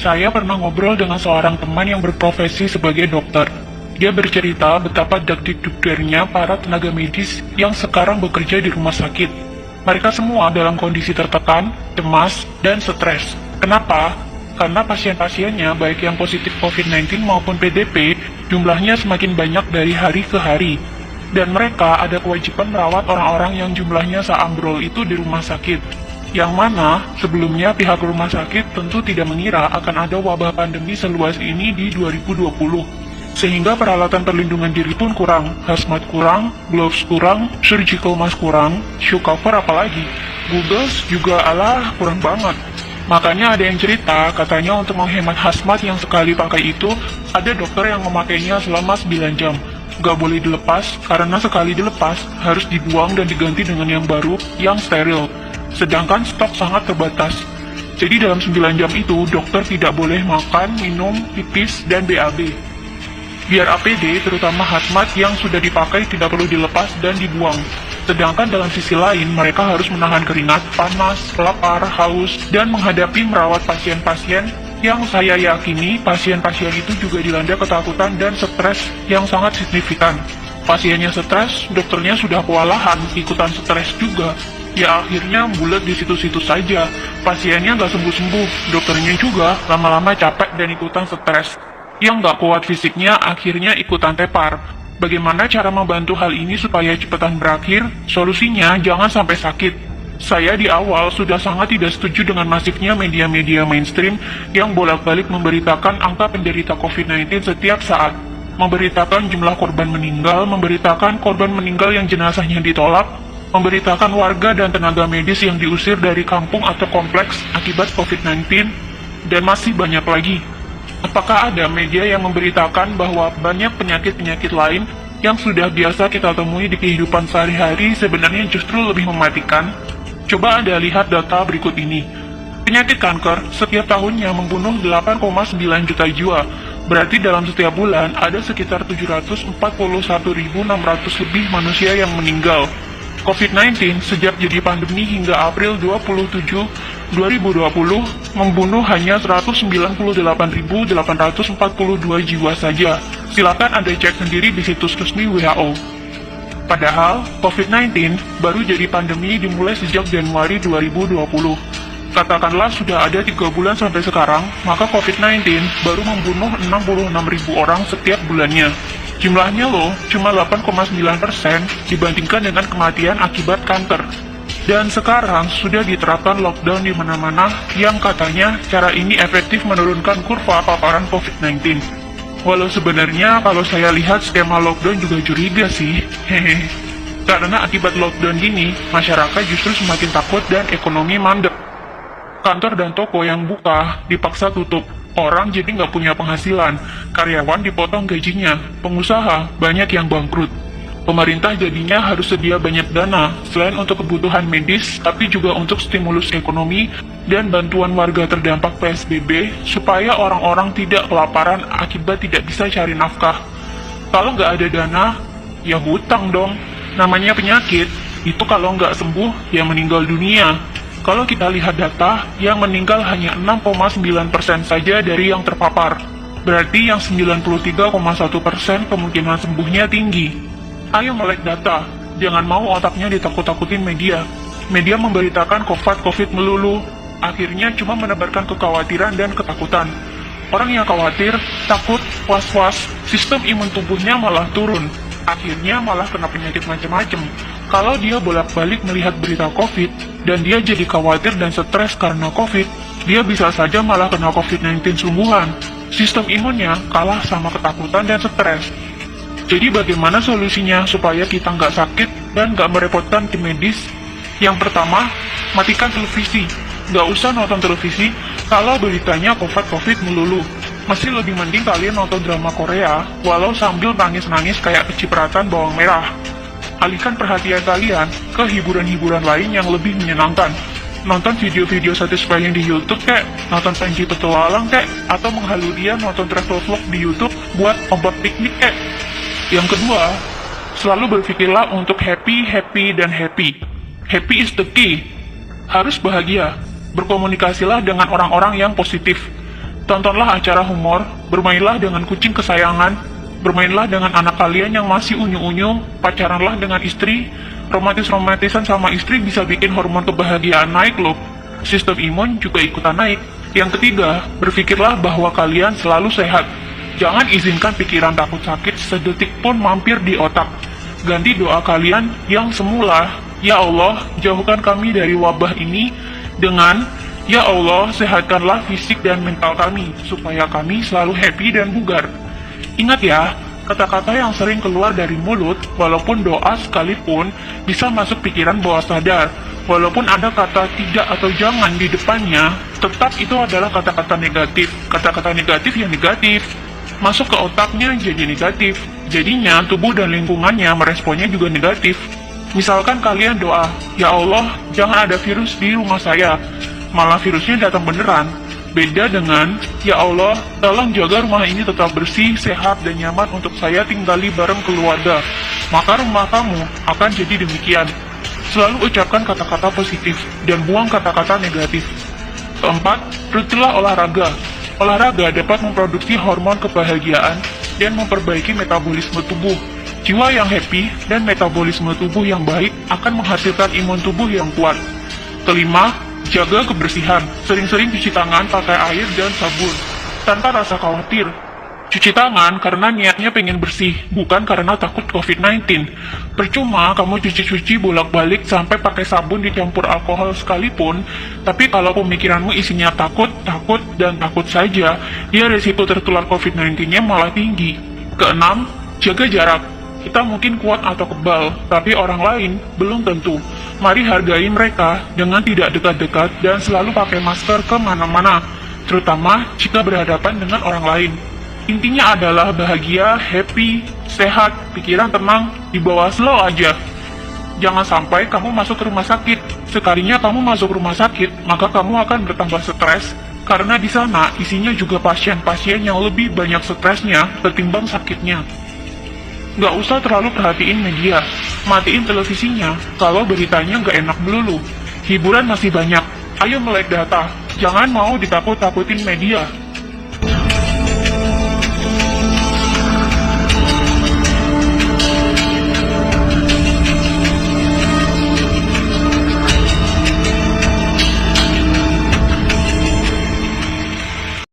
Saya pernah ngobrol dengan seorang teman yang berprofesi sebagai dokter. Dia bercerita betapa dakdikdukdernya para tenaga medis yang sekarang bekerja di rumah sakit. Mereka semua dalam kondisi tertekan, cemas, dan stres. Kenapa? Karena pasien-pasiennya, baik yang positif COVID-19 maupun PDP, jumlahnya semakin banyak dari hari ke hari. Dan mereka ada kewajiban merawat orang-orang yang jumlahnya seambrol itu di rumah sakit. Yang mana sebelumnya pihak rumah sakit tentu tidak mengira akan ada wabah pandemi seluas ini di 2020. Sehingga peralatan perlindungan diri pun kurang, hazmat kurang, gloves kurang, surgical mask kurang, shoe cover apalagi, goggles juga kurang banget. Makanya ada yang cerita, katanya untuk menghemat hazmat yang sekali pakai itu, ada dokter yang memakainya selama 9 jam. Gak boleh dilepas, karena sekali dilepas, harus dibuang dan diganti dengan yang baru, yang steril. Sedangkan stok sangat terbatas. Jadi dalam 9 jam itu, dokter tidak boleh makan, minum, pipis, dan BAB. Biar APD, terutama hazmat yang sudah dipakai tidak perlu dilepas dan dibuang. Sedangkan dalam sisi lain, mereka harus menahan keringat, panas, lapar, haus, dan menghadapi merawat pasien-pasien yang saya yakini pasien-pasien itu juga dilanda ketakutan dan stres yang sangat signifikan. Pasiennya stres, dokternya sudah kewalahan, ikutan stres juga. Ya akhirnya bulat di situ-situ saja. Pasiennya nggak sembuh-sembuh, dokternya juga lama-lama capek dan ikutan stres. Yang nggak kuat fisiknya akhirnya ikutan tepar. Bagaimana cara membantu hal ini supaya cepetan berakhir? Solusinya jangan sampai sakit. Saya di awal sudah sangat tidak setuju dengan masifnya media-media mainstream yang bolak-balik memberitakan angka penderita COVID-19 setiap saat. Memberitakan jumlah korban meninggal, memberitakan korban meninggal yang jenazahnya ditolak, memberitakan warga dan tenaga medis yang diusir dari kampung atau kompleks akibat COVID-19, dan masih banyak lagi. Apakah ada media yang memberitakan bahwa banyak penyakit-penyakit lain yang sudah biasa kita temui di kehidupan sehari-hari sebenarnya justru lebih mematikan? Coba Anda lihat data berikut ini. Penyakit kanker setiap tahunnya membunuh 8,9 juta jiwa. Berarti dalam setiap bulan ada sekitar 741.600 lebih manusia yang meninggal. COVID-19 sejak jadi pandemi hingga April 27, 2020 membunuh hanya 198.842 jiwa saja. Silakan Anda cek sendiri di situs resmi WHO. Padahal, COVID-19 baru jadi pandemi dimulai sejak Januari 2020. Katakanlah sudah ada 3 bulan sampai sekarang, maka COVID-19 baru membunuh 66.000 orang setiap bulannya. Jumlahnya loh, cuma 8,9% dibandingkan dengan kematian akibat kanker. Dan sekarang sudah diterapkan lockdown di mana-mana yang katanya cara ini efektif menurunkan kurva paparan COVID-19. Walau sebenarnya kalau saya lihat skema lockdown juga curiga sih, hehe. Karena akibat lockdown ini, masyarakat justru semakin takut dan ekonomi mandek. Kantor dan toko yang buka dipaksa tutup. Orang jadi nggak punya penghasilan, karyawan dipotong gajinya, pengusaha banyak yang bangkrut. Pemerintah jadinya harus sedia banyak dana, selain untuk kebutuhan medis, tapi juga untuk stimulus ekonomi dan bantuan warga terdampak PSBB, supaya orang-orang tidak kelaparan akibat tidak bisa cari nafkah. Kalau nggak ada dana, ya hutang dong. Namanya penyakit, itu kalau nggak sembuh, ya meninggal dunia. Kalau kita lihat data, yang meninggal hanya 6,9% saja dari yang terpapar. Berarti yang 93,1% kemungkinan sembuhnya tinggi. Ayo melek data, jangan mau otaknya ditakut-takutin media. Media memberitakan COVID melulu, akhirnya cuma menebarkan kekhawatiran dan ketakutan. Orang yang khawatir, takut, was-was, sistem imun tubuhnya malah turun. Akhirnya malah kena penyakit macam-macam. Kalau dia bolak-balik melihat berita COVID, dan dia jadi khawatir dan stres karena COVID, dia bisa saja malah kena COVID-19 sungguhan. Sistem imunnya kalah sama ketakutan dan stres. Jadi bagaimana solusinya supaya kita nggak sakit dan nggak merepotkan tim medis? Yang pertama, matikan televisi. Nggak usah nonton televisi kalau beritanya COVID melulu. Masih lebih mending kalian nonton drama Korea, walau sambil nangis-nangis kayak kecipratan bawang merah. Alihkan perhatian kalian ke hiburan-hiburan lain yang lebih menyenangkan. Nonton video-video satisfying di YouTube kek, nonton Panji Petualang kek, atau menghalu dia nonton travel vlog di YouTube buat obat piknik kek. Yang kedua, selalu berpikirlah untuk happy, dan happy. Happy is the key. Harus bahagia. Berkomunikasilah dengan orang-orang yang positif. Tontonlah acara humor, bermainlah dengan kucing kesayangan, bermainlah dengan anak kalian yang masih unyu-unyu, pacaranlah dengan istri, romantis-romantisan sama istri bisa bikin hormon kebahagiaan naik loh. Sistem imun juga ikutan naik. Yang ketiga, berpikirlah bahwa kalian selalu sehat. Jangan izinkan pikiran takut sakit sedetik pun mampir di otak. Ganti doa kalian yang semula, "Ya Allah, jauhkan kami dari wabah ini," dengan, "Ya Allah, sehatkanlah fisik dan mental kami, supaya kami selalu happy dan bugar." Ingat ya, kata-kata yang sering keluar dari mulut, walaupun doa sekalipun, bisa masuk pikiran bawah sadar. Walaupun ada kata tidak atau jangan di depannya, tetap itu adalah kata-kata negatif. Kata-kata negatif yang negatif masuk ke otaknya jadi negatif. Jadinya tubuh dan lingkungannya meresponnya juga negatif. Misalkan kalian doa, "Ya Allah, jangan ada virus di rumah saya." Malah virusnya datang beneran. Beda dengan, "Ya Allah, tolong jaga rumah ini tetap bersih, sehat, dan nyaman untuk saya tinggali bareng keluarga." Maka rumah kamu akan jadi demikian. Selalu ucapkan kata-kata positif dan buang kata-kata negatif. Keempat, rutilah olahraga. Olahraga dapat memproduksi hormon kebahagiaan dan memperbaiki metabolisme tubuh. Jiwa yang happy dan metabolisme tubuh yang baik akan menghasilkan imun tubuh yang kuat. Kelima, jaga kebersihan. Sering-sering cuci tangan pakai air dan sabun, tanpa rasa khawatir. Cuci tangan karena niatnya pengen bersih, bukan karena takut COVID-19. Percuma kamu cuci-cuci bolak-balik sampai pakai sabun dicampur alkohol sekalipun, tapi kalau pemikiranmu isinya takut, dan takut saja, ya resiko tertular COVID-19-nya malah tinggi. Keenam, jaga jarak. Kita mungkin kuat atau kebal, tapi orang lain belum tentu. Mari hargai mereka dengan tidak dekat-dekat dan selalu pakai masker kemana-mana, terutama jika berhadapan dengan orang lain. Intinya adalah bahagia, happy, sehat, pikiran tenang, dibawa slow aja. Jangan sampai kamu masuk ke rumah sakit. Sekalinya kamu masuk rumah sakit, maka kamu akan bertambah stres, karena di sana isinya juga pasien-pasien yang lebih banyak stresnya ketimbang sakitnya. Nggak usah terlalu perhatiin media, matiin televisinya kalau beritanya nggak enak melulu. Hiburan masih banyak, ayo melek data, jangan mau ditakut-takutin media.